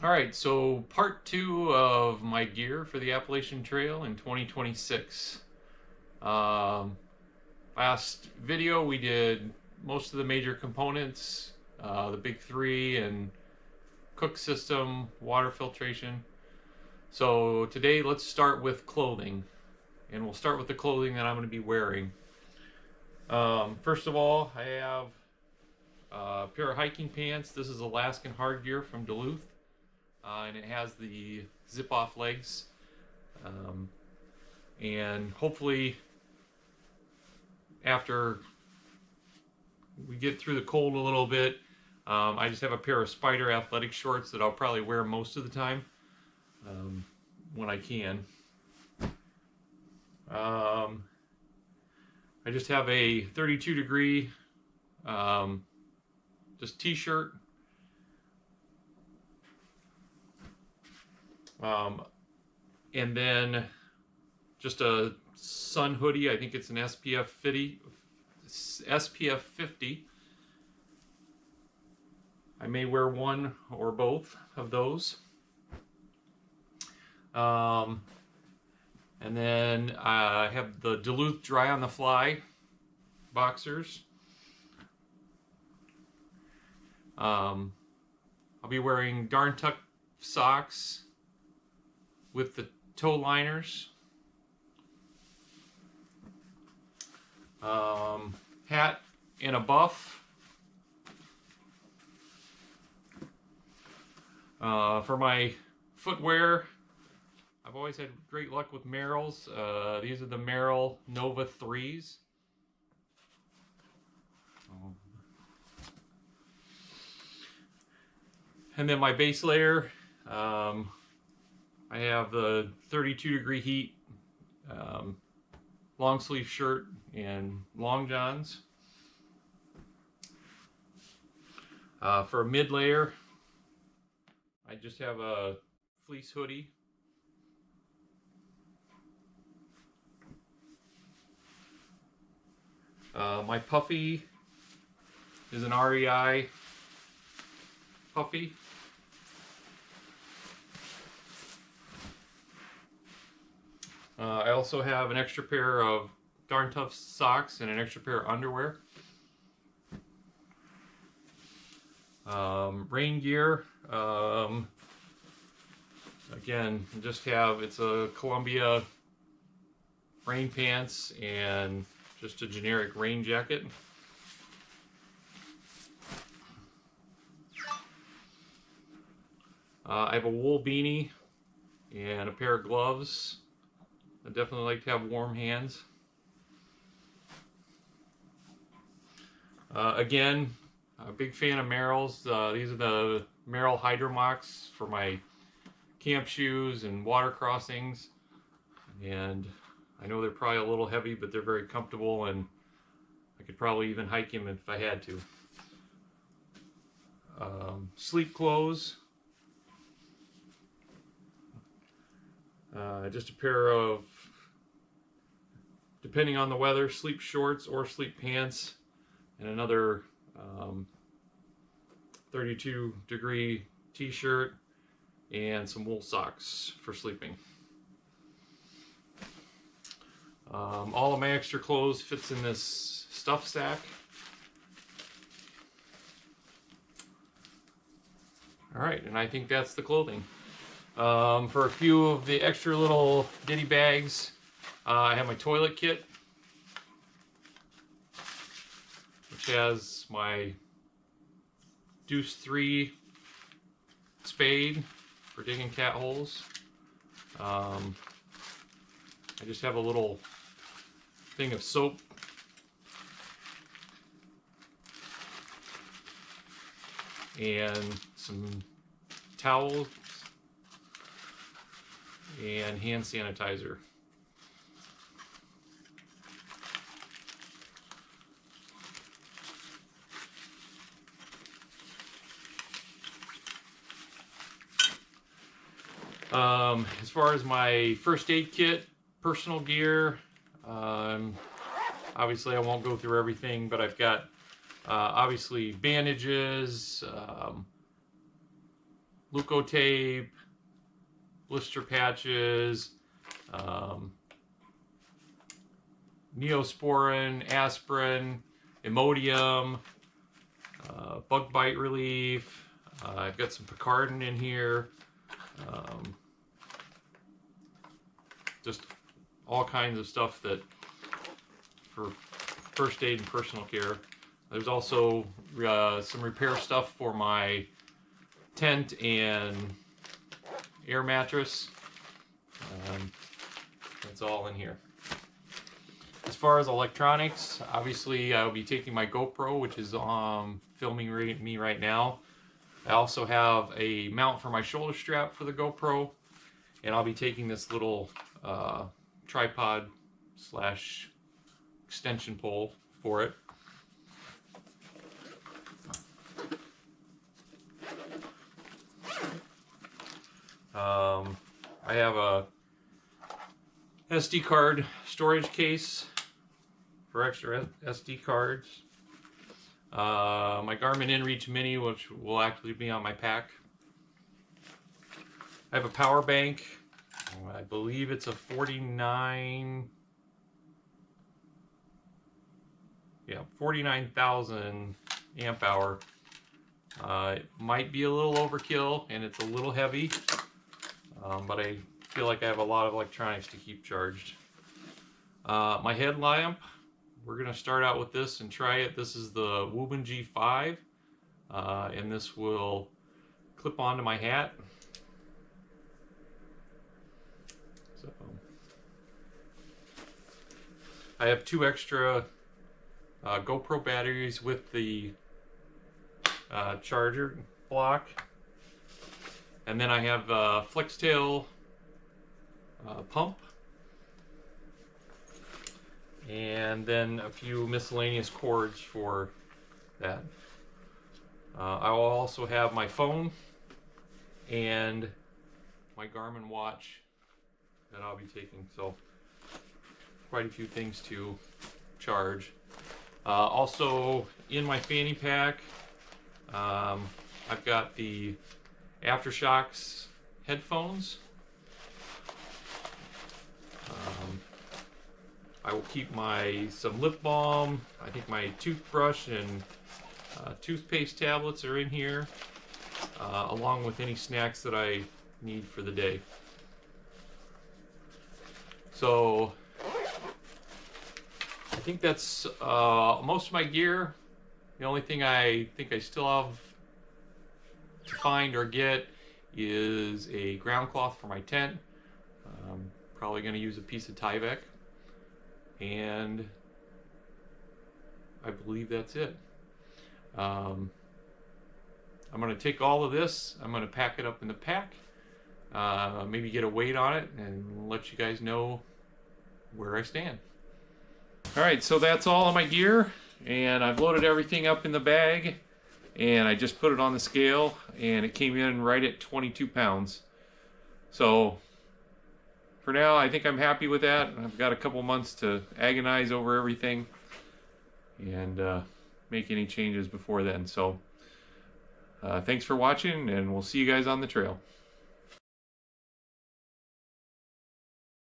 All right, so part two of my gear for the Appalachian Trail in 2026. Um, Last video we did most of the major components, the big three, and cook system, water filtration. So today let's start with clothing, and we'll start with the clothing that I'm going to be wearing. First of all, I have a pair of hiking pants. This is Alaskan hard gear from Duluth. And it has the zip off legs, um, and hopefully after we get through the cold a little bit, I just have a pair of Spider athletic shorts that I'll probably wear most of the time, when I can. I just have a 32 degree just t-shirt, and then just a sun hoodie. I think it's an SPF 50. I may wear one or both of those. And then I have the Duluth Dry on the Fly boxers. I'll be wearing Darn Tuck socks with the toe liners. Hat and a buff. For my footwear, I've always had great luck with Merrell's. These are the Merrell Nova 3s. And then my base layer, I have the 32 degree heat long sleeve shirt and long johns. For a mid layer, I just have a fleece hoodie. My puffy is an REI puffy. I also have an extra pair of Darn Tough socks and an extra pair of underwear. Rain gear, again, just have, it's a Columbia rain pants and just a generic rain jacket. I have a wool beanie and a pair of gloves. I definitely like to have warm hands. Again, a big fan of Merrell's. These are the Merrell Hydromox for my camp shoes and water crossings. And I know they're probably a little heavy, but they're very comfortable, and I could probably even hike them if I had to. Sleep clothes. Just a pair of, depending on the weather, sleep shorts or sleep pants, and another 32 degree t-shirt and some wool socks for sleeping. All of my extra clothes fits in this stuff sack. All right, and I think that's the clothing. For a few of the extra little ditty bags, I have my toilet kit, which has my Deuce 3 spade for digging cat holes. I just have a little thing of soap, and some towels and hand sanitizer. As far as my first aid kit, personal gear, obviously I won't go through everything, but I've got obviously bandages, Leukotape, blister patches, Neosporin, aspirin, Imodium, bug bite relief. I've got some Picardin in here. Just all kinds of stuff that for first aid and personal care. There's also some repair stuff for my tent and air mattress. That's all in here. As far as electronics, obviously I'll be taking my GoPro, which is filming me right now. I also have a mount for my shoulder strap for the GoPro, and I'll be taking this little tripod slash extension pole for it. I have a SD card storage case for extra SD cards. My Garmin InReach Mini, which will actually be on my pack. I have a power bank. I believe it's a 49,000 amp hour. It might be a little overkill and it's a little heavy, but I feel like I have a lot of electronics to keep charged. My headlamp, we're going to start out with this and try it. This is the Woobin G5, and this will clip onto my hat. So I have 2 extra GoPro batteries with the charger block, and then I have a Flextail pump, and then a few miscellaneous cords for that. I will also have my phone and my Garmin watch that I'll be taking, so quite a few things to charge. Also in my fanny pack, I've got the Aftershocks headphones. I will keep some lip balm. I think my toothbrush and toothpaste tablets are in here, along with any snacks that I need for the day. So I think that's most of my gear. The only thing I think I still have to find or get is a ground cloth for my tent. Probably going to use a piece of Tyvek, and I believe that's it. I'm going to take all of this, I'm going to pack it up in the pack, maybe get a weight on it, and let you guys know where I stand. Alright, so that's all of my gear, and I've loaded everything up in the bag, and I just put it on the scale, and it came in right at 22 pounds. So for now, I think I'm happy with that. I've got a couple months to agonize over everything and make any changes before then. So thanks for watching, and we'll see you guys on the trail.